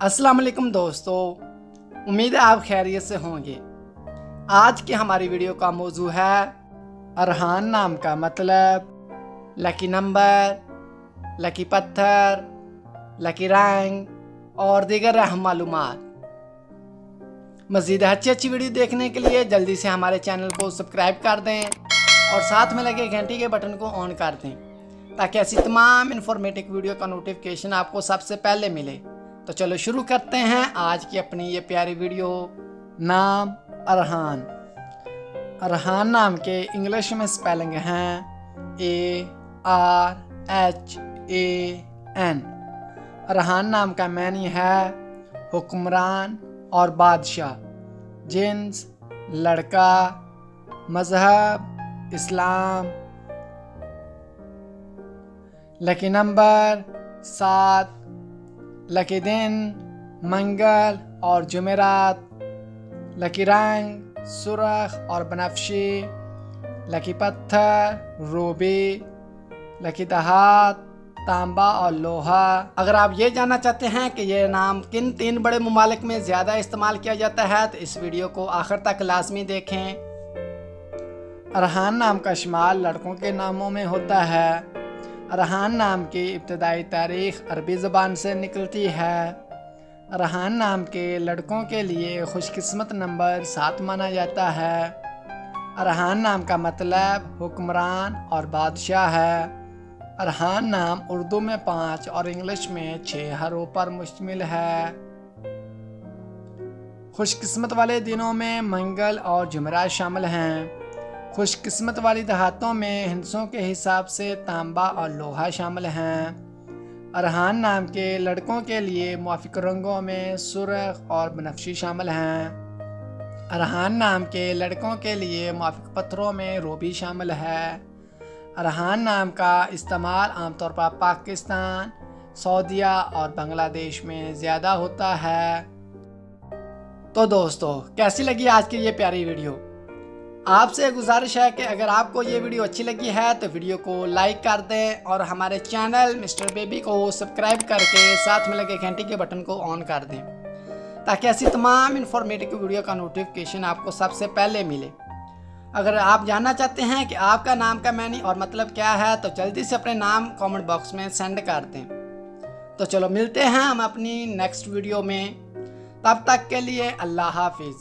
अस्सलाम वालेकुम दोस्तों, उम्मीद है आप खैरियत से होंगे। आज की हमारी वीडियो का मौजू है अरहान नाम का मतलब, लकी नंबर, लकी पत्थर, लकी रंग और दीगर अहम मालूमात। मज़ीद अच्छी वीडियो देखने के लिए जल्दी से हमारे चैनल को सब्सक्राइब कर दें और साथ में लगे घंटी के बटन को ऑन कर दें ताकि ऐसी तमाम इन्फॉर्मेटिव वीडियो का नोटिफिकेशन आपको सबसे पहले मिले। तो चलो शुरू करते हैं आज की अपनी ये प्यारी वीडियो। नाम अरहान। अरहान नाम के इंग्लिश में स्पेलिंग हैं ARHAN। अरहान नाम का मैनी है हुक्मरान और बादशाह। जिन्स लड़का, मज़हब इस्लाम। लकी नंबर 7, लकी दिन मंगल और जुमेरात। लकी रंग सुर्ख और बनफशी। लकी पत्थर रूबी। लकी दहात तांबा और लोहा। अगर आप ये जानना चाहते हैं कि ये नाम किन 3 बड़े ममालिक में ज़्यादा इस्तेमाल किया जाता है तो इस वीडियो को आखिर तक लाजमी देखें। अरहान नाम का शुमार लड़कों के नामों में होता है। अरहान नाम की इब्तदाई तारीख़ अरबी ज़बान से निकलती है। अरहान नाम के लड़कों के लिए खुशकिस्मत नंबर 7 माना जाता है। अरहान नाम का मतलब हुक्मरान और बादशाह है। अरहान नाम उर्दू में 5 और इंग्लिश में 6 हरूफ पर मुश्तमिल है। खुशकिस्मत वाले दिनों में मंगल और जुमेरात शामिल हैं। खुशकिस्मत वाली दहातों में हिंसों के हिसाब से तांबा और लोहा शामिल हैं। अरहान नाम के लड़कों के लिए मुआफ़िक रंगों में सुर्ख और बनफशी शामिल हैं। अरहान नाम के लड़कों के लिए मुआफ़िक पत्थरों में रूबी शामिल है। अरहान नाम का इस्तेमाल आमतौर पर पाकिस्तान, सऊदीया और बांग्लादेश में ज़्यादा होता है। तो दोस्तों, कैसी लगी आज की ये प्यारी वीडियो? आपसे गुजारिश है कि अगर आपको ये वीडियो अच्छी लगी है तो वीडियो को लाइक कर दें और हमारे चैनल मिस्टर बेबी को सब्सक्राइब करके साथ में लगे घंटी के बटन को ऑन कर दें ताकि ऐसी तमाम इन्फॉर्मेटिव वीडियो का नोटिफिकेशन आपको सबसे पहले मिले। अगर आप जानना चाहते हैं कि आपका नाम का मैनी और मतलब क्या है तो जल्दी से अपने नाम कमेंट बॉक्स में सेंड कर दें। तो चलो मिलते हैं हम अपनी नेक्स्ट वीडियो में, तब तक के लिए अल्लाह हाफिज़।